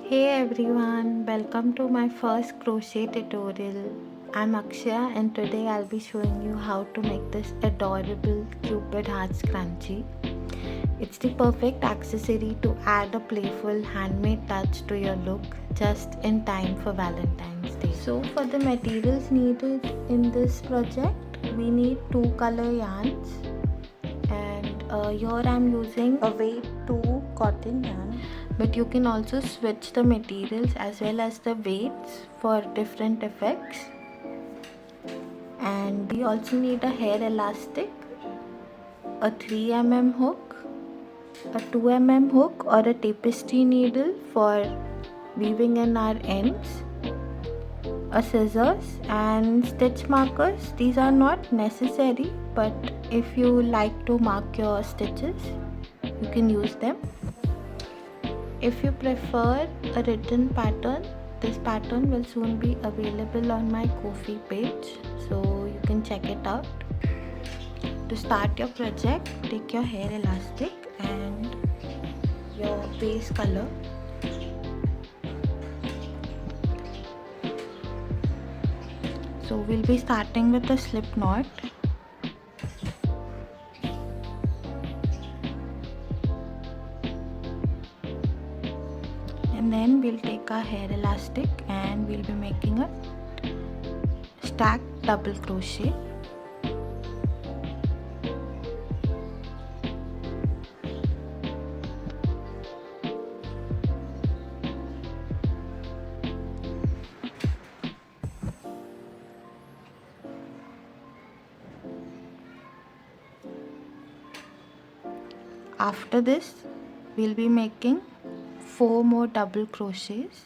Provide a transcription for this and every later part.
Hey everyone, welcome to my first crochet tutorial. I'm Akshaya and today I'll be showing you how to make this adorable Cupid Heart Scrunchie. It's the perfect accessory to add a playful handmade touch to your look just in time for Valentine's Day. So for the materials needed in this project, we need 2 color yarns and here I'm using a weight 2 cotton yarn, but you can also switch the materials as well as the weights for different effects. And we also need a hair elastic, a 3 mm hook, a 2 mm hook or a tapestry needle for weaving in our ends, a scissors and stitch markers. These are not necessary, but if you like to mark your stitches, you can use them. If you prefer a written pattern, this pattern will soon be available on my Ko-fi page, so you can check it out. To start your project, take your hair elastic and your base color. So we'll be starting with a slip knot. And then we'll take our hair elastic and we'll be making a stacked double crochet. After this, we'll be making 4 more double crochets.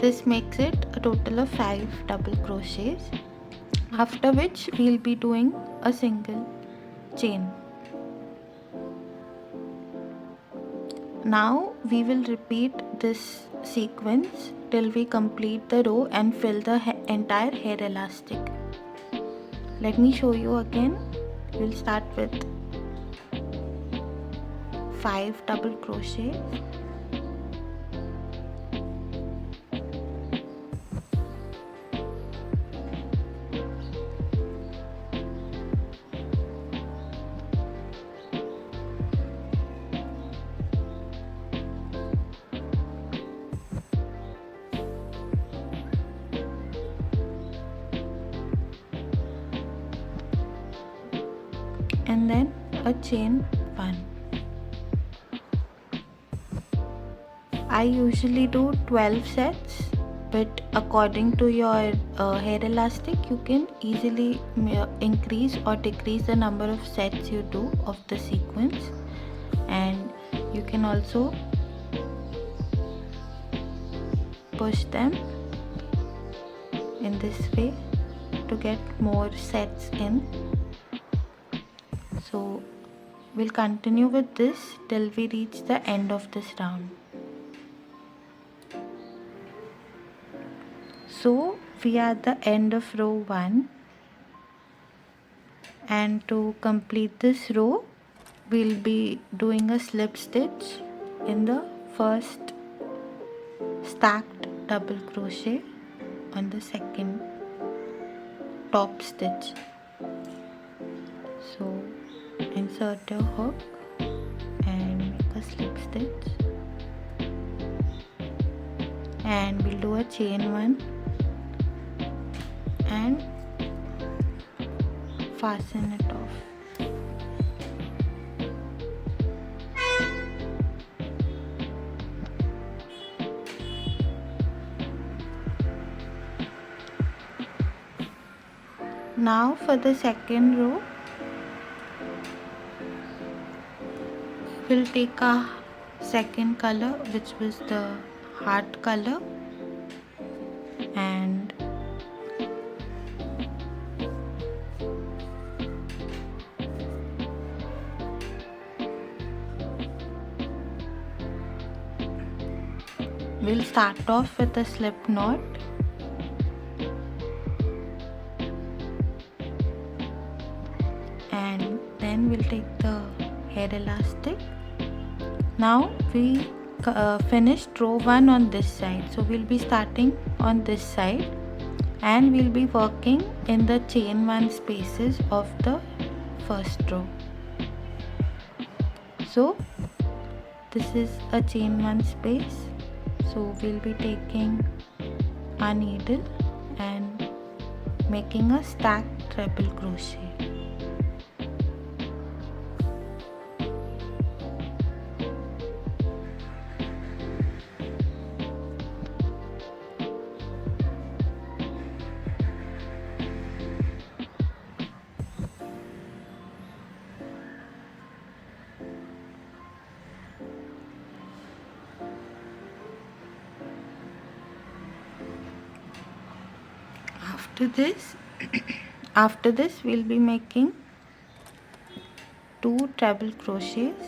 This makes it a total of 5 double crochets, after which we'll be doing a single chain. Now we will repeat this sequence till we complete the row and fill the entire hair elastic. Let me show you again. We'll start with 5 double crochets. And then a chain 1. I usually do 12 sets, but according to your hair elastic, you can easily increase or decrease the number of sets you do of the sequence, and you can also push them in this way to get more sets in. So we'll continue with this till we reach the end of this round. So we are at the end of row 1, and to complete this row we'll be doing a slip stitch in the first stacked double crochet on the second top stitch. So insert your hook and make a slip stitch, and we'll do a chain 1 and fasten it off. now for the second row, we'll take our second color, which was the heart color, and we'll start off with a slip knot, and then we'll take the hair elastic. Now we finished row 1 on this side, so we'll be starting on this side and we'll be working in the chain 1 spaces of the first row. So this is a chain 1 space, so we'll be taking our needle and making a stacked treble crochet. After this we'll be making 2 treble crochets.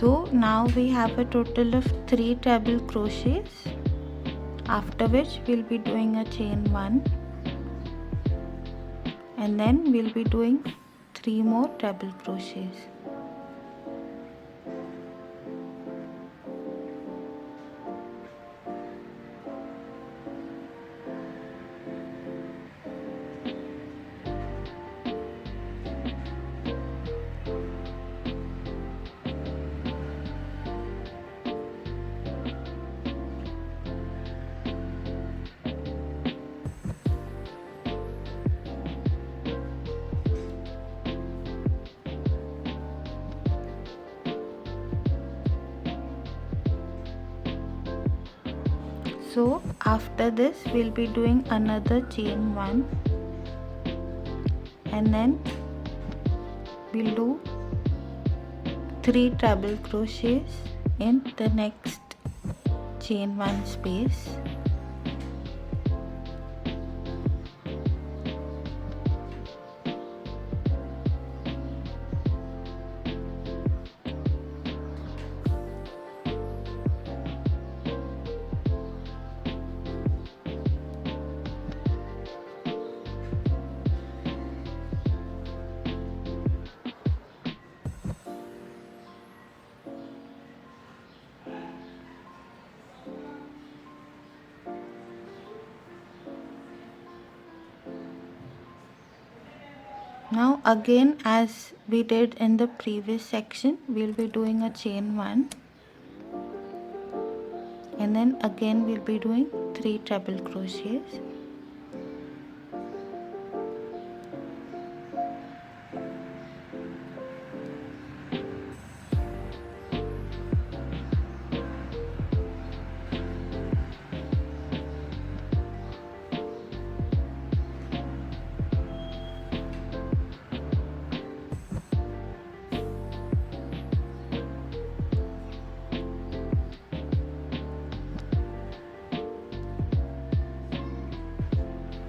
So now we have a total of 3 treble crochets, after which we'll be doing a chain 1 and then we'll be doing 3 more treble crochets. So after this we'll be doing another chain 1 and then we'll do 3 treble crochets in the next chain 1 space. Now again, as we did in the previous section, we'll be doing a chain 1 and then again we'll be doing 3 treble crochets.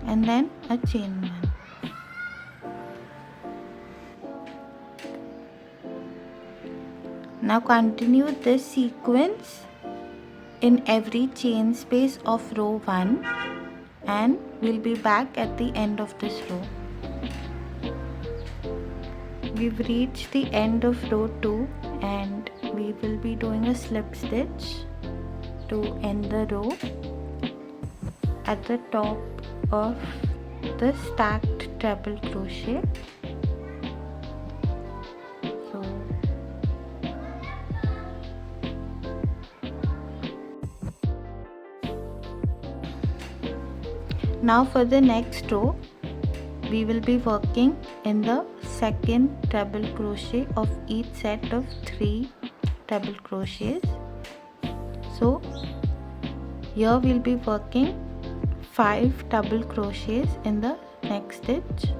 And then a chain 1. Now continue this sequence in every chain space of row 1 and we'll be back at the end of this row. We've reached the end of row 2 and we will be doing a slip stitch to end the row at the top of the stacked treble crochet. So Now for the next row, we will be working in the second double crochet of each set of 3 double crochets. So here we'll be working 5 double crochets in the next stitch.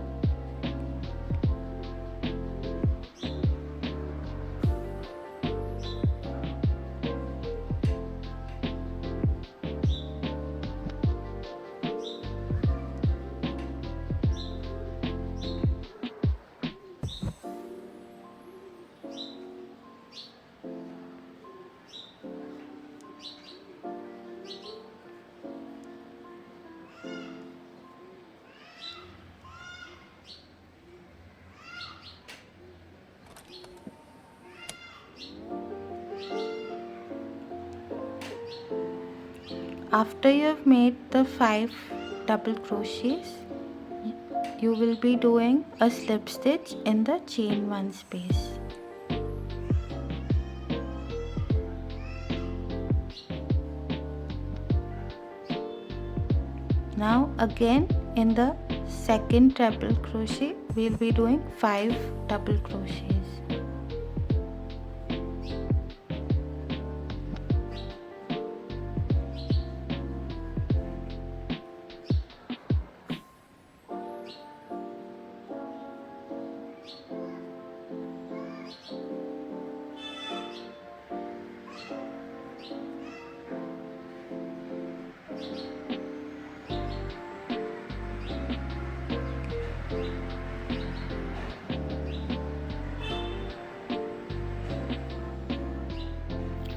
After you have made the 5 double crochets, you will be doing a slip stitch in the chain 1 space. Now again in the second double crochet, we will be doing 5 double crochets.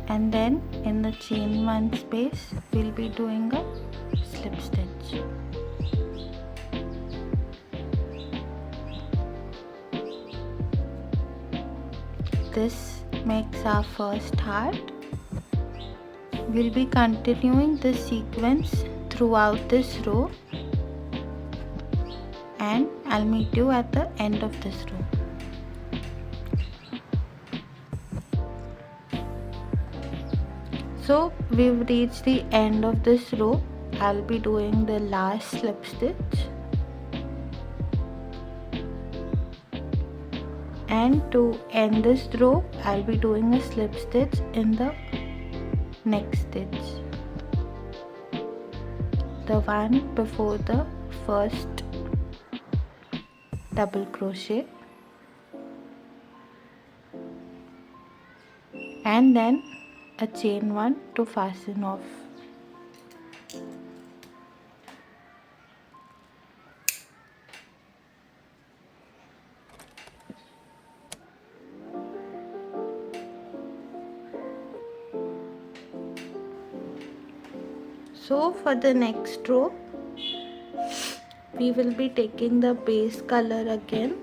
And then in the chain 1 space, we'll be doing a slip stitch. This makes our first heart. We'll be continuing this sequence throughout this row, and I'll meet you at the end of this row. So we've reached the end of this row. I'll be doing the last slip stitch, and to end this row, I'll be doing a slip stitch in the next stitch, the one before the first double crochet, and then a chain 1 to fasten off. So for the next row, we will be taking the base color again.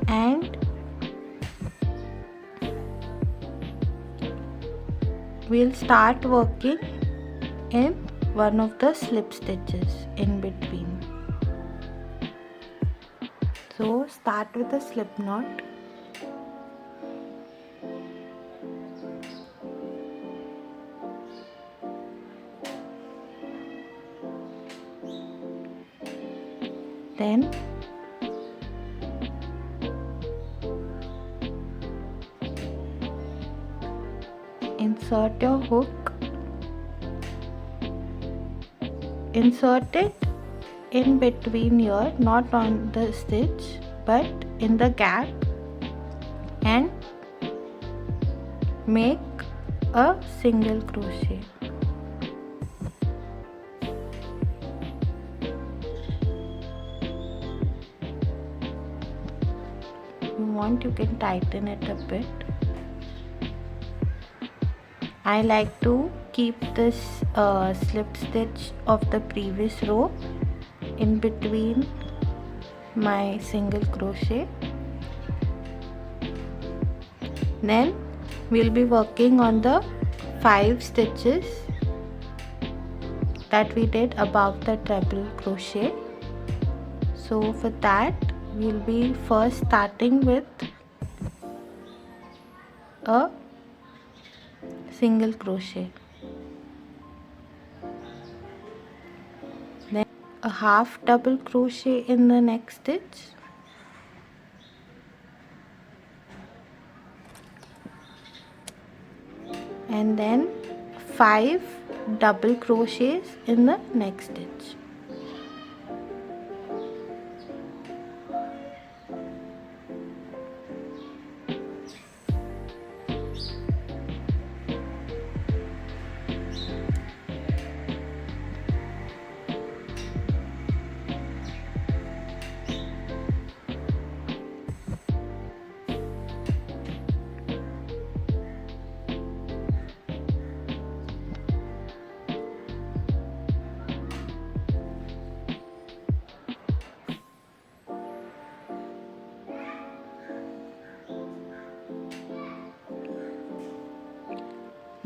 And we'll start working in one of the slip stitches in between. So start with a slip knot. Then insert your hook. Insert it in between here, not on the stitch but in the gap, and make a single crochet. If you want, you can tighten it a bit. I like to keep this slip stitch of the previous row in between my single crochet. Then we'll be working on the 5 stitches that we did above the treble crochet. So for that, we'll be first starting with a single crochet, then a half double crochet in the next stitch, and then 5 double crochets in the next stitch.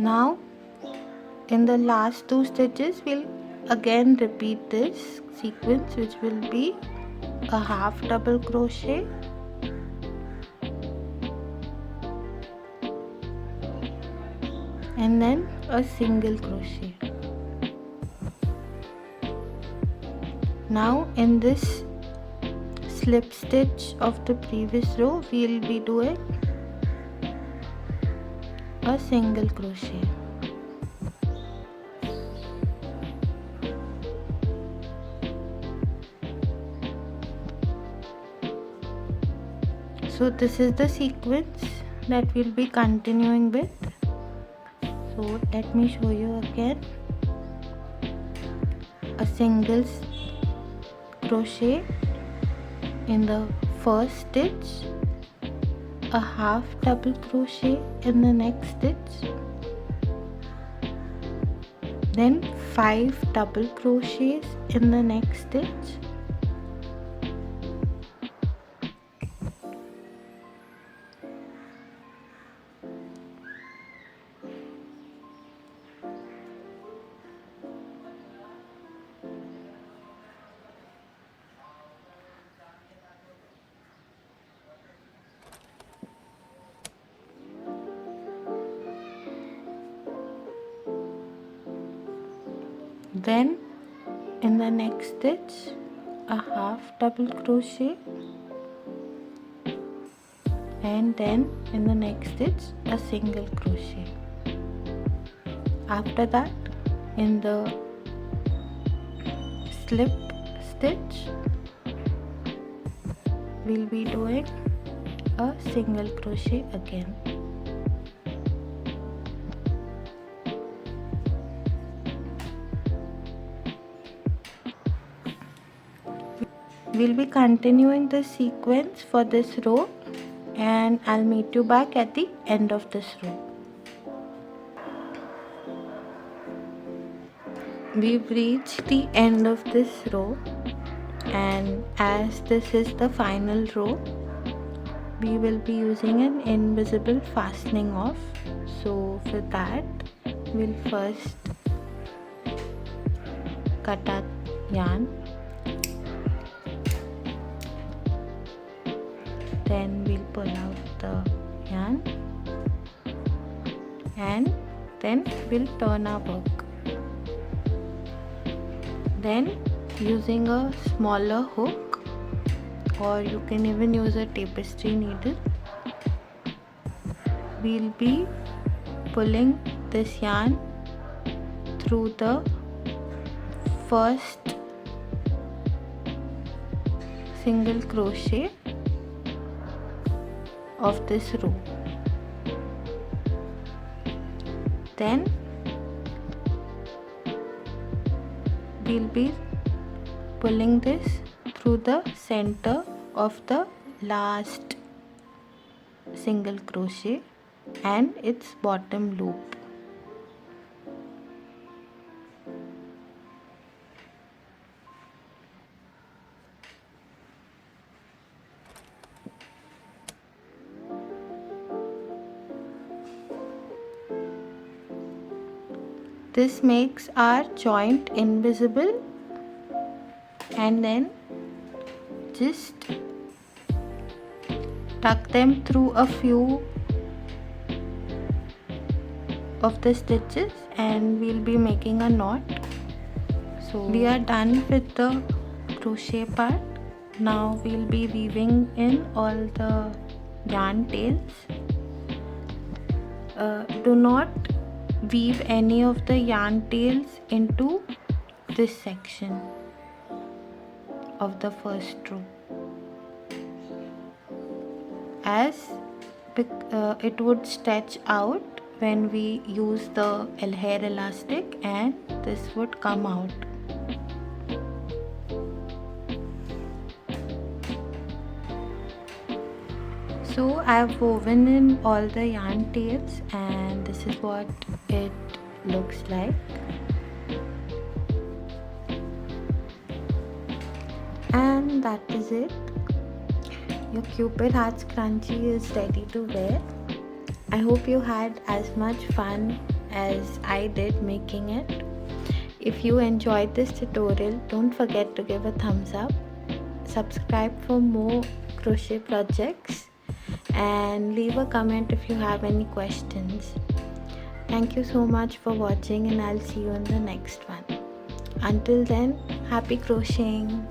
Now in the last 2 stitches we'll again repeat this sequence, which will be a half double crochet, and then a single crochet. Now in this slip stitch of the previous row we'll be doing a single crochet. So this is the sequence that we'll be continuing with. So let me show you again. A single crochet in the first stitch, a half double crochet in the next stitch, then 5 double crochets in the next stitch, then in the next stitch a half double crochet, and then in the next stitch a single crochet. After that, in the slip stitch we'll be doing a single crochet again. We'll be continuing the sequence for this row, and I'll meet you back at the end of this row. We've reached the end of this row, and as this is the final row, we will be using an invisible fastening off. So for that, we'll first cut our yarn, then we'll pull out the yarn, and then we'll turn our work. Then using a smaller hook, or you can even use a tapestry needle, we'll be pulling this yarn through the first single crochet of this row. Then we'll be pulling this through the center of the last single crochet and its bottom loop. This makes our joint invisible, and then just tuck them through a few of the stitches and we'll be making a knot. So we are done with the crochet part. Now we'll be weaving in all the yarn tails. Do not weave any of the yarn tails into this section of the first row, as it would stretch out when we use the hair elastic and this would come out. So I have woven in all the yarn tails and this is what it looks like. And that is it. Your Cupid Heart Scrunchie is ready to wear. I hope you had as much fun as I did making it. If you enjoyed this tutorial, don't forget to give a thumbs up, subscribe for more crochet projects, and leave a comment if you have any questions. Thank you so much for watching and I'll see you in the next one. Until then, happy crocheting!